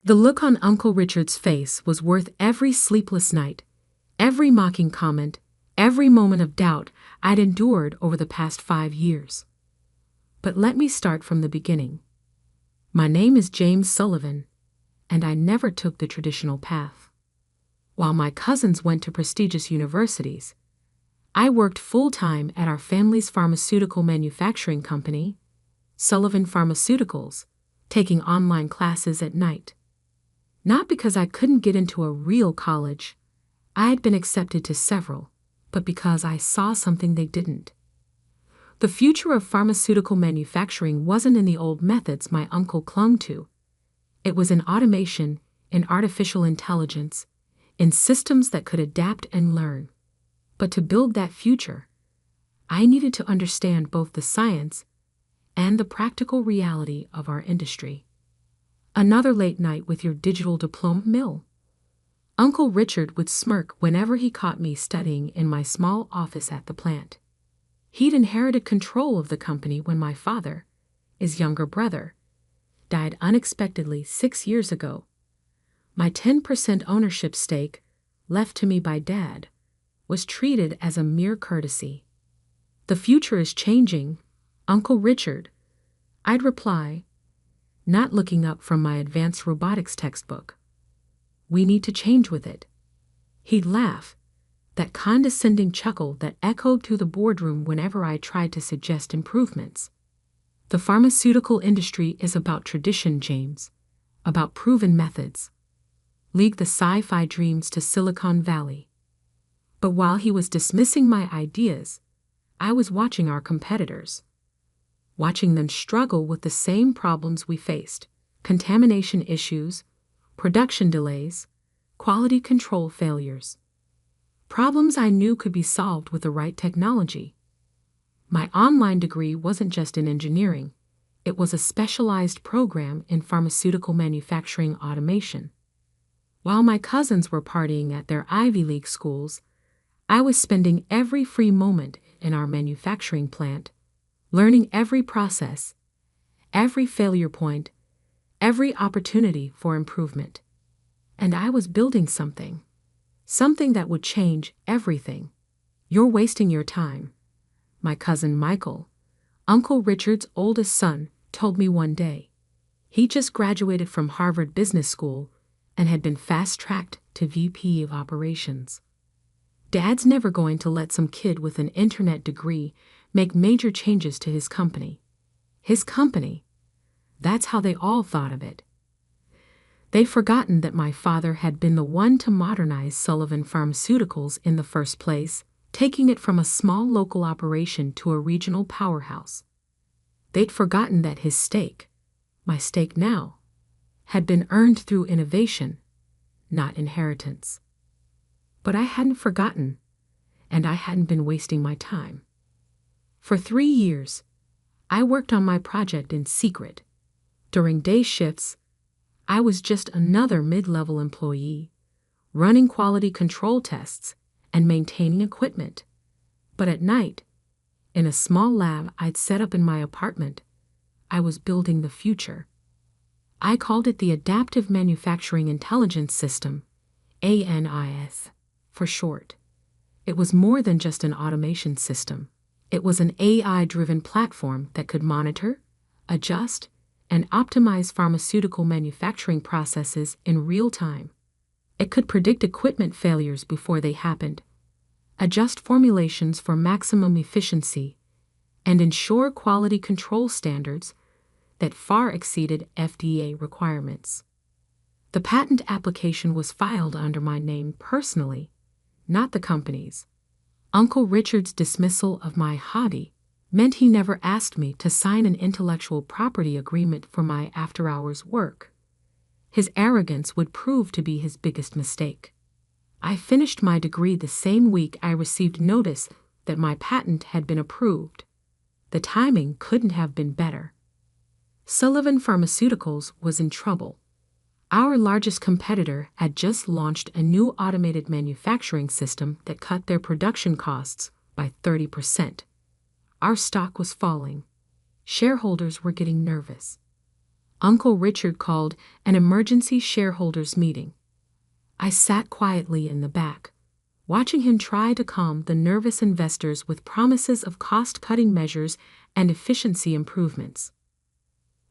The look on Uncle Richard's face was worth every sleepless night, every mocking comment, every moment of doubt I'd endured over the past 5 years. But let me start from the beginning. My name is James Sullivan, and I never took the traditional path. While my cousins went to prestigious universities, I worked full-time at our family's pharmaceutical manufacturing company, Sullivan Pharmaceuticals, taking online classes at night. Not because I couldn't get into a real college, I had been accepted to several, but because I saw something they didn't. The future of pharmaceutical manufacturing wasn't in the old methods my uncle clung to. It was in automation, in artificial intelligence, in systems that could adapt and learn. But to build that future, I needed to understand both the science and the practical reality of our industry. Another late night with your digital diploma mill? Uncle Richard would smirk whenever he caught me studying in my small office at the plant. He'd inherited control of the company when my father, his younger brother, died unexpectedly 6 years ago. My 10% ownership stake, left to me by Dad, was treated as a mere courtesy. "The future is changing, Uncle Richard," I'd reply, not looking up from my advanced robotics textbook. "We need to change with it." He'd laugh, that condescending chuckle that echoed through the boardroom whenever I tried to suggest improvements. The pharmaceutical industry is about tradition, James, about proven methods. League the sci-fi dreams to Silicon Valley. But while he was dismissing my ideas, I was watching our competitors. Watching them struggle with the same problems we faced: contamination issues, production delays, quality control failures. Problems I knew could be solved with the right technology. My online degree wasn't just in engineering, it was a specialized program in pharmaceutical manufacturing automation. While my cousins were partying at their Ivy League schools, I was spending every free moment in our manufacturing plant, learning every process, every failure point, every opportunity for improvement. And I was building something that would change everything. "You're wasting your time," my cousin Michael, Uncle Richard's oldest son, told me one day. He just graduated from Harvard Business School and had been fast-tracked to VP of Operations. "Dad's never going to let some kid with an internet degree make major changes to his company." His company. That's how they all thought of it. They'd forgotten that my father had been the one to modernize Sullivan Pharmaceuticals in the first place, taking it from a small local operation to a regional powerhouse. They'd forgotten that his stake, my stake now, had been earned through innovation, not inheritance. But I hadn't forgotten, and I hadn't been wasting my time. For 3 years, I worked on my project in secret. During day shifts, I was just another mid-level employee, running quality control tests and maintaining equipment. But at night, in a small lab I'd set up in my apartment, I was building the future. I called it the Adaptive Manufacturing Intelligence System, ANIS, for short. It was more than just an automation system. It was an AI-driven platform that could monitor, adjust, and optimize pharmaceutical manufacturing processes in real time. It could predict equipment failures before they happened, adjust formulations for maximum efficiency, and ensure quality control standards that far exceeded FDA requirements. The patent application was filed under my name personally, not the company's. Uncle Richard's dismissal of my hobby meant he never asked me to sign an intellectual property agreement for my after-hours work. His arrogance would prove to be his biggest mistake. I finished my degree the same week I received notice that my patent had been approved. The timing couldn't have been better. Sullivan Pharmaceuticals was in trouble. Our largest competitor had just launched a new automated manufacturing system that cut their production costs by 30%. Our stock was falling. Shareholders were getting nervous. Uncle Richard called an emergency shareholders meeting. I sat quietly in the back, watching him try to calm the nervous investors with promises of cost-cutting measures and efficiency improvements.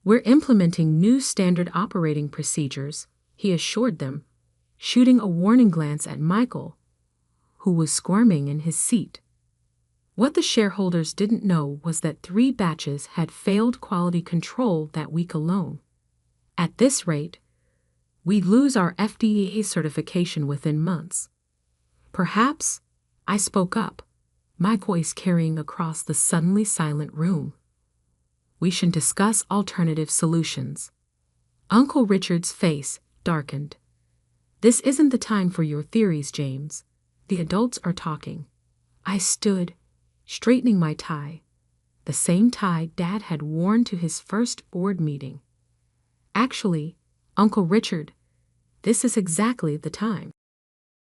"We're implementing new standard operating procedures," he assured them, shooting a warning glance at Michael, who was squirming in his seat. What the shareholders didn't know was that 3 batches had failed quality control that week alone. At this rate, we'd lose our FDA certification within months. "Perhaps," I spoke up, my voice carrying across the suddenly silent room, "we should discuss alternative solutions." Uncle Richard's face darkened. "This isn't the time for your theories, James. The adults are talking." I stood, straightening my tie, the same tie Dad had worn to his first board meeting. "Actually, Uncle Richard, this is exactly the time.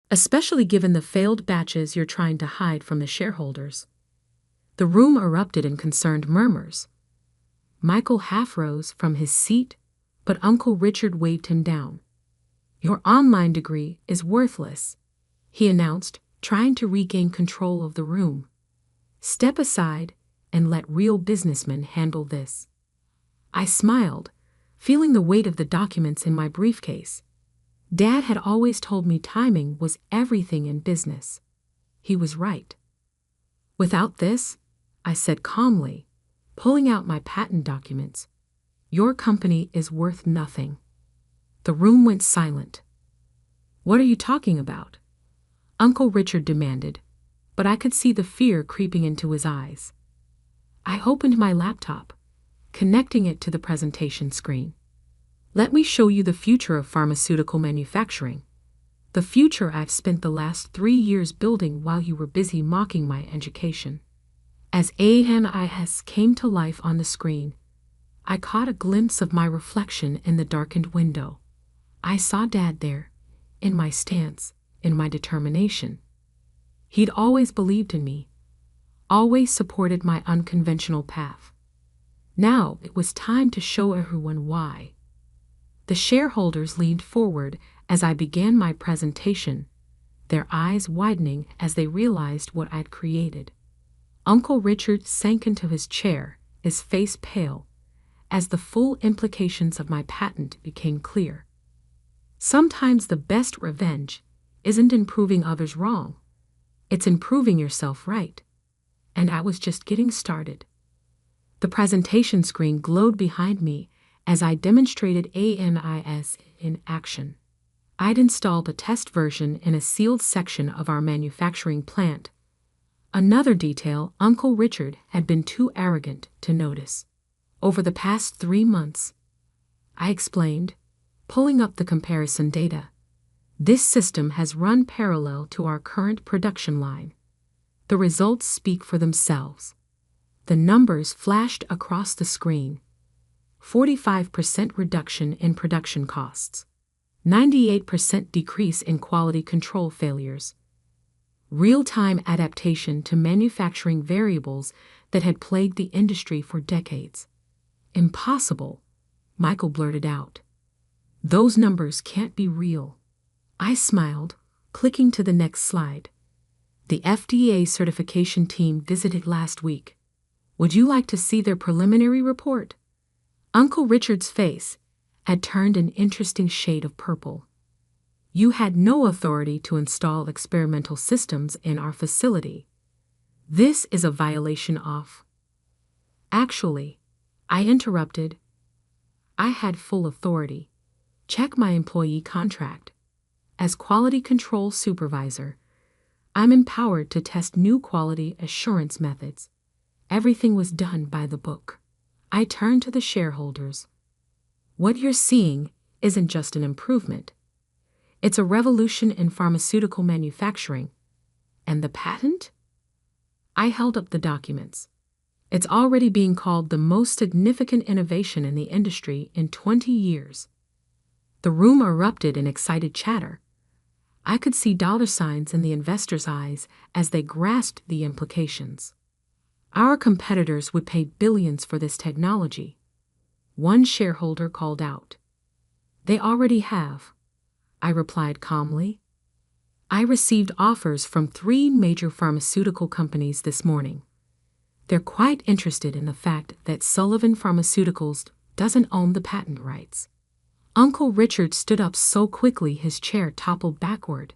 Especially given the failed batches you're trying to hide from the shareholders." The room erupted in concerned murmurs. Michael half rose from his seat, but Uncle Richard waved him down. "Your online degree is worthless," he announced, trying to regain control of the room. "Step aside and let real businessmen handle this." I smiled, feeling the weight of the documents in my briefcase. Dad had always told me timing was everything in business. He was right. "Without this," I said calmly, pulling out my patent documents, "your company is worth nothing." The room went silent. "What are you talking about?" Uncle Richard demanded, but I could see the fear creeping into his eyes. I opened my laptop, connecting it to the presentation screen. "Let me show you the future of pharmaceutical manufacturing. The future I've spent the last 3 years building while you were busy mocking my education." As ANIS came to life on the screen, I caught a glimpse of my reflection in the darkened window. I saw Dad there, in my stance, in my determination. He'd always believed in me, always supported my unconventional path. Now it was time to show everyone why. The shareholders leaned forward as I began my presentation, their eyes widening as they realized what I'd created. Uncle Richard sank into his chair, his face pale, as the full implications of my patent became clear. Sometimes the best revenge isn't in proving others wrong. It's in proving yourself right. And I was just getting started. The presentation screen glowed behind me as I demonstrated ANIS in action. I'd installed a test version in a sealed section of our manufacturing plant, another detail Uncle Richard had been too arrogant to notice. "Over the past 3 months," I explained, pulling up the comparison data, "this system has run parallel to our current production line. The results speak for themselves." The numbers flashed across the screen. 45% reduction in production costs, 98% decrease in quality control failures, real-time adaptation to manufacturing variables that had plagued the industry for decades. "Impossible," Michael blurted out. "Those numbers can't be real." I smiled, clicking to the next slide. "The FDA certification team visited last week. Would you like to see their preliminary report?" Uncle Richard's face had turned an interesting shade of purple. "You had no authority to install experimental systems in our facility. This is a violation of—" "Actually," I interrupted, "I had full authority. Check my employee contract. As quality control supervisor, I'm empowered to test new quality assurance methods. Everything was done by the book." I turned to the shareholders. "What you're seeing isn't just an improvement. It's a revolution in pharmaceutical manufacturing. And the patent?" I held up the documents. "It's already being called the most significant innovation in the industry in 20 years. The room erupted in excited chatter. I could see dollar signs in the investors' eyes as they grasped the implications. Our competitors would pay billions for this technology. One shareholder called out. They already have, I replied calmly. I received offers from 3 major pharmaceutical companies this morning. They're quite interested in the fact that Sullivan Pharmaceuticals doesn't own the patent rights. Uncle Richard stood up so quickly his chair toppled backward.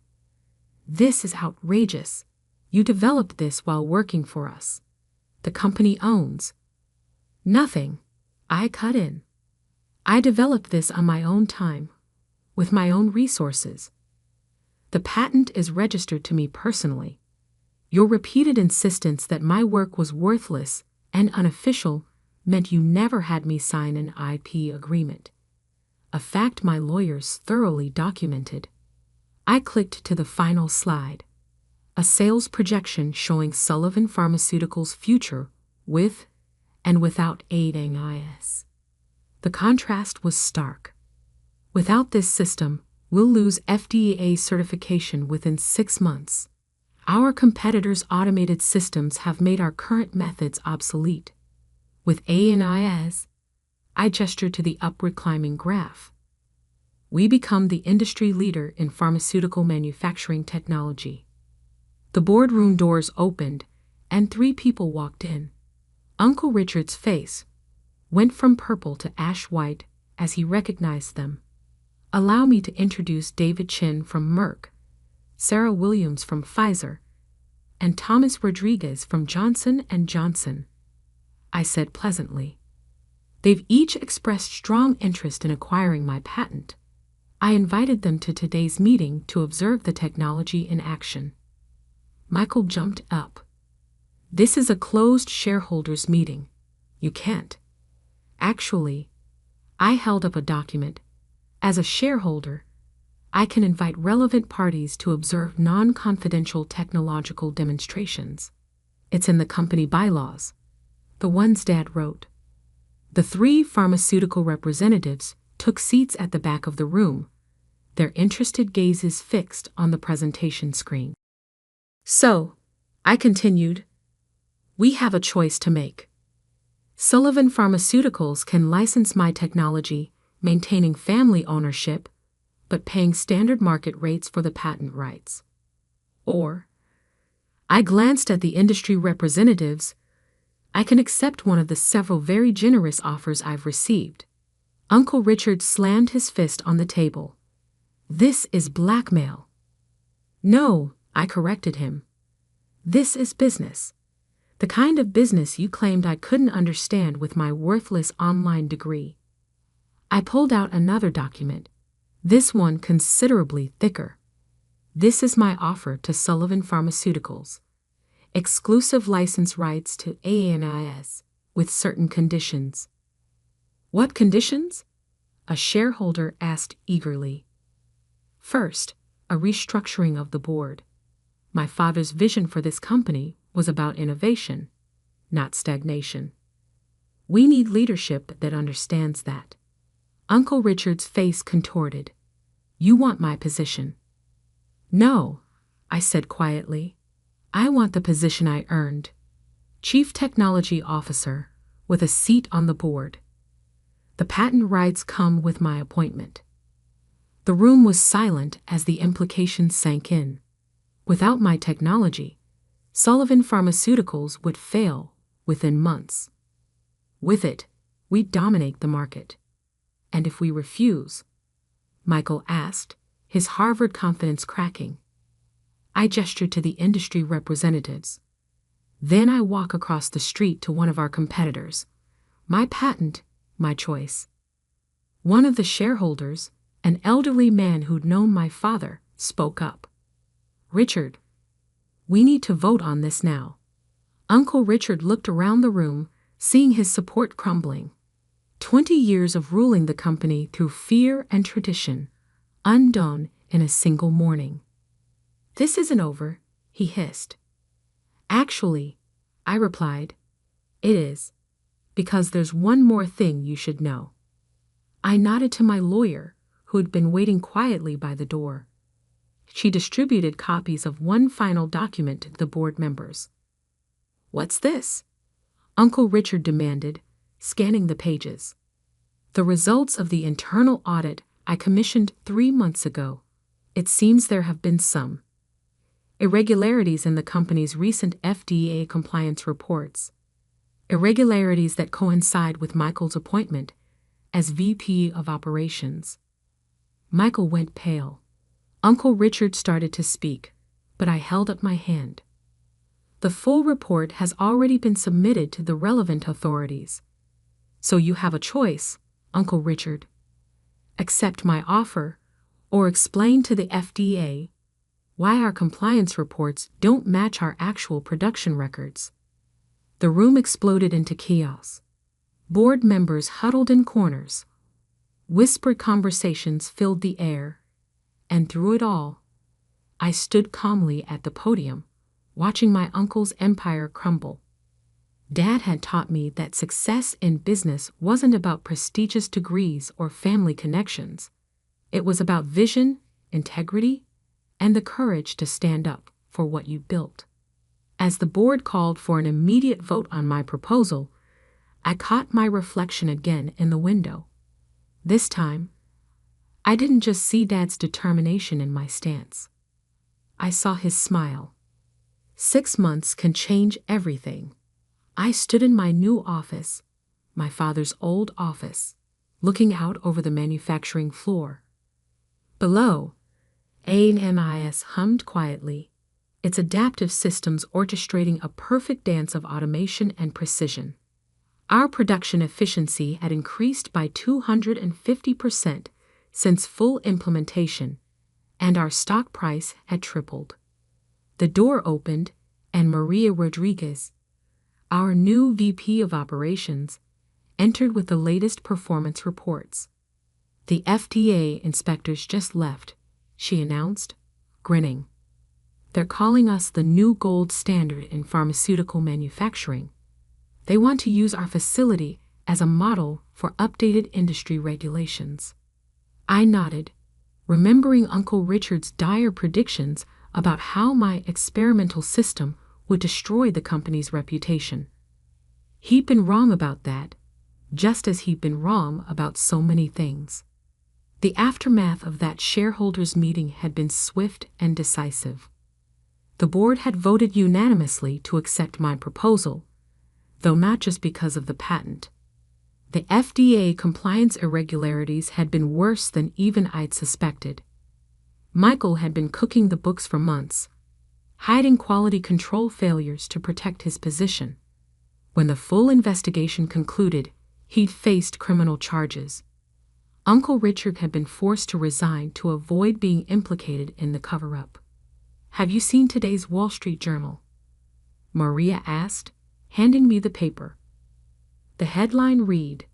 This is outrageous. You developed this while working for us. The company owns nothing. I cut in. I developed this on my own time, with my own resources. The patent is registered to me personally. Your repeated insistence that my work was worthless and unofficial meant you never had me sign an IP agreement. A fact my lawyers thoroughly documented. I clicked to the final slide. A sales projection showing Sullivan Pharmaceuticals' future with and without ANIS. The contrast was stark. Without this system, we'll lose FDA certification within 6 months. Our competitors' automated systems have made our current methods obsolete. With ANIS, I gestured to the upward climbing graph. We become the industry leader in pharmaceutical manufacturing technology. The boardroom doors opened, and 3 people walked in. Uncle Richard's face went from purple to ash white as he recognized them. Allow me to introduce David Chin from Merck, Sarah Williams from Pfizer, and Thomas Rodriguez from Johnson & Johnson, I said pleasantly. They've each expressed strong interest in acquiring my patent. I invited them to today's meeting to observe the technology in action. Michael jumped up. This is a closed shareholders meeting. You can't. Actually, I held up a document. As a shareholder, I can invite relevant parties to observe non-confidential technological demonstrations. It's in the company bylaws, the ones Dad wrote. The 3 pharmaceutical representatives took seats at the back of the room, their interested gazes fixed on the presentation screen. So, I continued, we have a choice to make. Sullivan Pharmaceuticals can license my technology, maintaining family ownership, but paying standard market rates for the patent rights. Or, I glanced at the industry representatives, I can accept one of the several very generous offers I've received. Uncle Richard slammed his fist on the table. This is blackmail. No, I corrected him. This is business. The kind of business you claimed I couldn't understand with my worthless online degree. I pulled out another document, this one considerably thicker. This is my offer to Sullivan Pharmaceuticals. Exclusive license rights to ANIS with certain conditions. What conditions? A shareholder asked eagerly. First, a restructuring of the board. My father's vision for this company was about innovation, not stagnation. We need leadership that understands that. Uncle Richard's face contorted. You want my position? No, I said quietly. I want the position I earned. Chief Technology Officer, with a seat on the board. The patent rights come with my appointment. The room was silent as the implications sank in. Without my technology, Sullivan Pharmaceuticals would fail within months. With it, we'd dominate the market. And if we refuse? Michael asked, his Harvard confidence cracking. I gestured to the industry representatives. Then I walk across the street to one of our competitors. My patent, my choice. One of the shareholders, an elderly man who'd known my father, spoke up. Richard, we need to vote on this now. Uncle Richard looked around the room, seeing his support crumbling. 20 years of ruling the company through fear and tradition, undone in a single morning. This isn't over, he hissed. Actually, I replied, it is, because there's one more thing you should know. I nodded to my lawyer, who had been waiting quietly by the door. She distributed copies of one final document to the board members. What's this? Uncle Richard demanded, scanning the pages. The results of the internal audit I commissioned 3 months ago. It seems there have been some irregularities in the company's recent FDA compliance reports. Irregularities that coincide with Michael's appointment as VP of Operations. Michael went pale. Uncle Richard started to speak, but I held up my hand. The full report has already been submitted to the relevant authorities. So you have a choice, Uncle Richard. Accept my offer, or explain to the FDA why our compliance reports don't match our actual production records. The room exploded into chaos. Board members huddled in corners. Whispered conversations filled the air, and through it all, I stood calmly at the podium, watching my uncle's empire crumble. Dad had taught me that success in business wasn't about prestigious degrees or family connections. It was about vision, integrity, and the courage to stand up for what you built. As the board called for an immediate vote on my proposal, I caught my reflection again in the window. This time, I didn't just see Dad's determination in my stance. I saw his smile. 6 months can change everything. I stood in my new office, my father's old office, looking out over the manufacturing floor. Below, ANIS hummed quietly, its adaptive systems orchestrating a perfect dance of automation and precision. Our production efficiency had increased by 250% since full implementation, and our stock price had tripled. The door opened, and Maria Rodriguez, our new VP of Operations, entered with the latest performance reports. The FDA inspectors just left, she announced, grinning. They're calling us the new gold standard in pharmaceutical manufacturing. They want to use our facility as a model for updated industry regulations. I nodded, remembering Uncle Richard's dire predictions about how my experimental system would destroy the company's reputation. He'd been wrong about that, just as he'd been wrong about so many things. The aftermath of that shareholders' meeting had been swift and decisive. The board had voted unanimously to accept my proposal, though not just because of the patent. The FDA compliance irregularities had been worse than even I'd suspected. Michael had been cooking the books for months, hiding quality control failures to protect his position. When the full investigation concluded, he'd faced criminal charges. Uncle Richard had been forced to resign to avoid being implicated in the cover-up. Have you seen today's Wall Street Journal? Maria asked, handing me the paper. The headline read,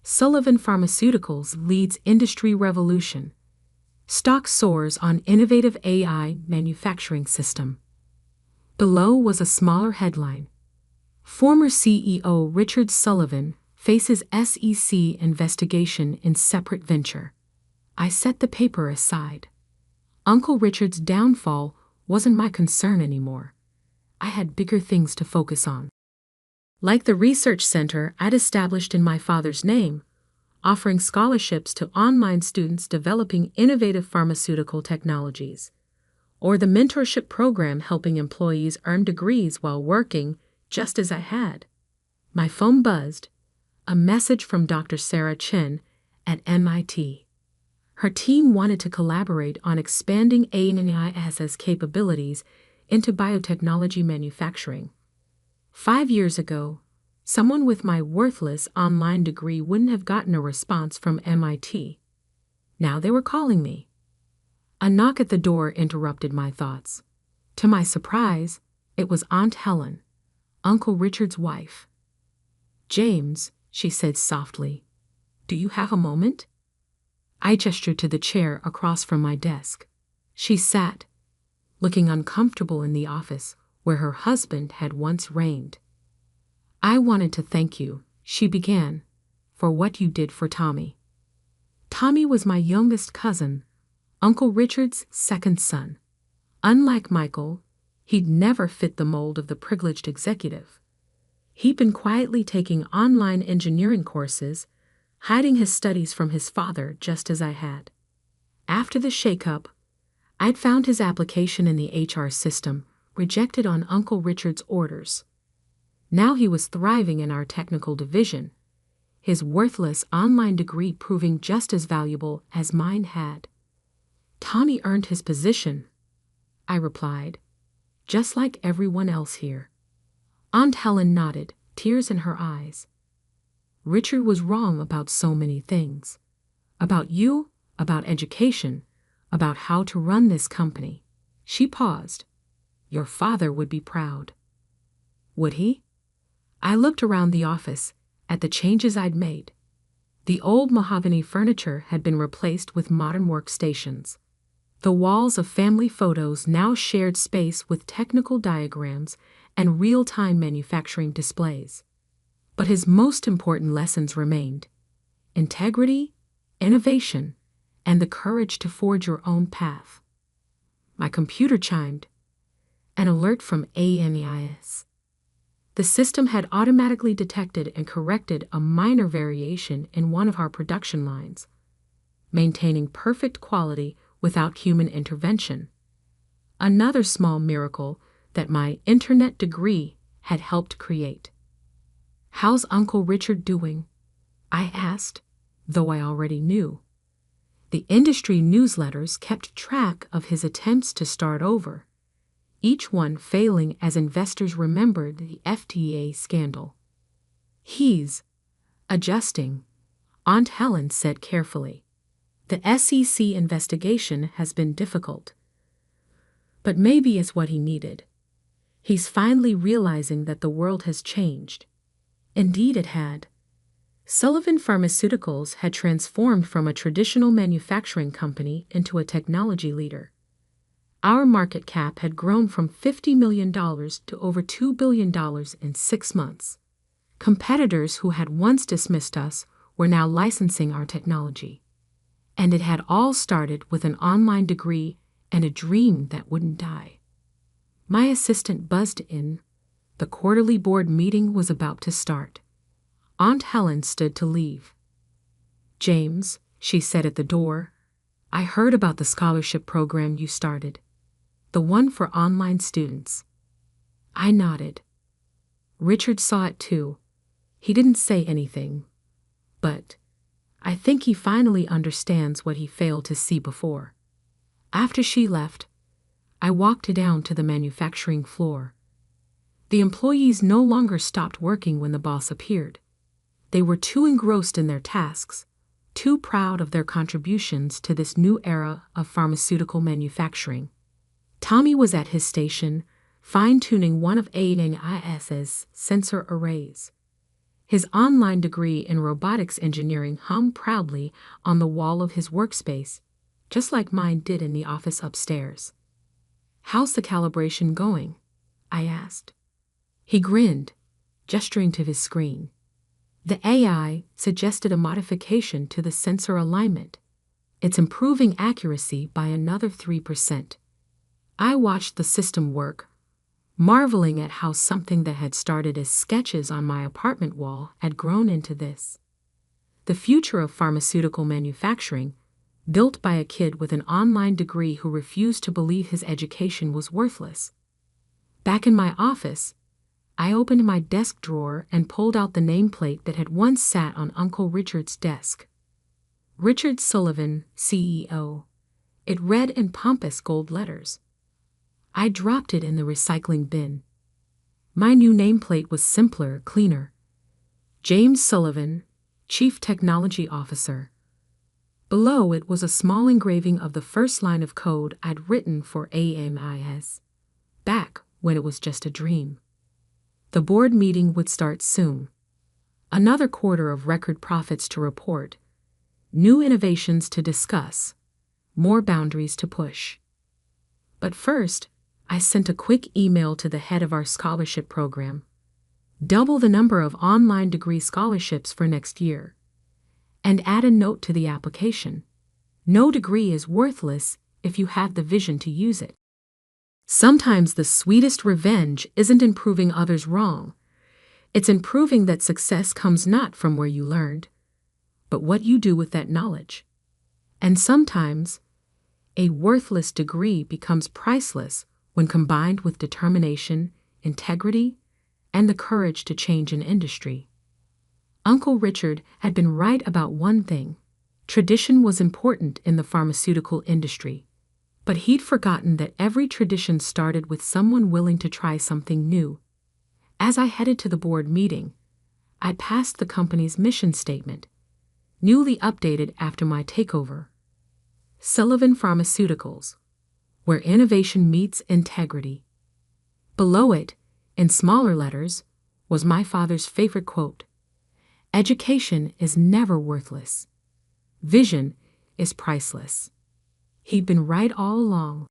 Sullivan Pharmaceuticals leads industry revolution. Stock soars on innovative AI manufacturing system. Below was a smaller headline. Former CEO Richard Sullivan faces SEC investigation in separate venture. I set the paper aside. Uncle Richard's downfall wasn't my concern anymore. I had bigger things to focus on. Like the research center I'd established in my father's name, offering scholarships to online students developing innovative pharmaceutical technologies, or the mentorship program helping employees earn degrees while working just as I had. My phone buzzed, a message from Dr. Sarah Chen at MIT. Her team wanted to collaborate on expanding ANIS's capabilities into biotechnology manufacturing. 5 years ago, someone with my worthless online degree wouldn't have gotten a response from MIT. Now they were calling me. A knock at the door interrupted my thoughts. To my surprise, it was Aunt Helen, Uncle Richard's wife. James, she said softly, do you have a moment? I gestured to the chair across from my desk. She sat, looking uncomfortable in the office where her husband had once reigned. I wanted to thank you, she began, for what you did for Tommy. Tommy was my youngest cousin, Uncle Richard's second son. Unlike Michael, he'd never fit the mold of the privileged executive. He'd been quietly taking online engineering courses, hiding his studies from his father just as I had. After the shakeup, I'd found his application in the HR system, rejected on Uncle Richard's orders. Now he was thriving in our technical division, his worthless online degree proving just as valuable as mine had. Tommy earned his position, I replied, just like everyone else here. Aunt Helen nodded, tears in her eyes. Richard was wrong about so many things. About you, about education, about how to run this company. She paused. Your father would be proud. Would he? I looked around the office, at the changes I'd made. The old mahogany furniture had been replaced with modern workstations. The walls of family photos now shared space with technical diagrams and real-time manufacturing displays. But his most important lessons remained: integrity, innovation, and the courage to forge your own path. My computer chimed. An alert from ANEIS. The system had automatically detected and corrected a minor variation in one of our production lines, maintaining perfect quality without human intervention. Another small miracle that my internet degree had helped create. How's Uncle Richard doing? I asked, though I already knew. The industry newsletters kept track of his attempts to start over, each one failing as investors remembered the FTA scandal. He's adjusting, Aunt Helen said carefully. The SEC investigation has been difficult, but maybe it's what he needed. He's finally realizing that the world has changed. Indeed it had. Sullivan Pharmaceuticals had transformed from a traditional manufacturing company into a technology leader. Our market cap had grown from $50 million to over $2 billion in 6 months. Competitors who had once dismissed us were now licensing our technology. And it had all started with an online degree and a dream that wouldn't die. My assistant buzzed in. The quarterly board meeting was about to start. Aunt Helen stood to leave. James, she said at the door, I heard about the scholarship program you started. The one for online students. I nodded. Richard saw it too. He didn't say anything, but I think he finally understands what he failed to see before. After she left, I walked down to the manufacturing floor. The employees no longer stopped working when the boss appeared. They were too engrossed in their tasks, too proud of their contributions to this new era of pharmaceutical manufacturing. Tommy was at his station, fine-tuning one of ANEIS's sensor arrays. His online degree in robotics engineering hung proudly on the wall of his workspace, just like mine did in the office upstairs. How's the calibration going? I asked. He grinned, gesturing to his screen. The AI suggested a modification to the sensor alignment. It's improving accuracy by another 3%. I watched the system work, marveling at how something that had started as sketches on my apartment wall had grown into this. The future of pharmaceutical manufacturing, built by a kid with an online degree who refused to believe his education was worthless. Back in my office, I opened my desk drawer and pulled out the nameplate that had once sat on Uncle Richard's desk. Richard Sullivan, CEO. It read in pompous gold letters. I dropped it in the recycling bin. My new nameplate was simpler, cleaner. James Sullivan, Chief Technology Officer. Below it was a small engraving of the first line of code I'd written for ANEIS, back when it was just a dream. The board meeting would start soon. Another quarter of record profits to report, new innovations to discuss, more boundaries to push. But first, I sent a quick email to the head of our scholarship program. Double the number of online degree scholarships for next year. And add a note to the application. No degree is worthless if you have the vision to use it. Sometimes the sweetest revenge isn't in proving others wrong. It's in proving that success comes not from where you learned, but what you do with that knowledge. And sometimes, a worthless degree becomes priceless when combined with determination, integrity, and the courage to change an industry. Uncle Richard had been right about one thing. Tradition was important in the pharmaceutical industry. But he'd forgotten that every tradition started with someone willing to try something new. As I headed to the board meeting, I passed the company's mission statement, newly updated after my takeover. Sullivan Pharmaceuticals, where innovation meets integrity. Below it, in smaller letters, was my father's favorite quote: "Education is never worthless. Vision is priceless." He'd been right all along.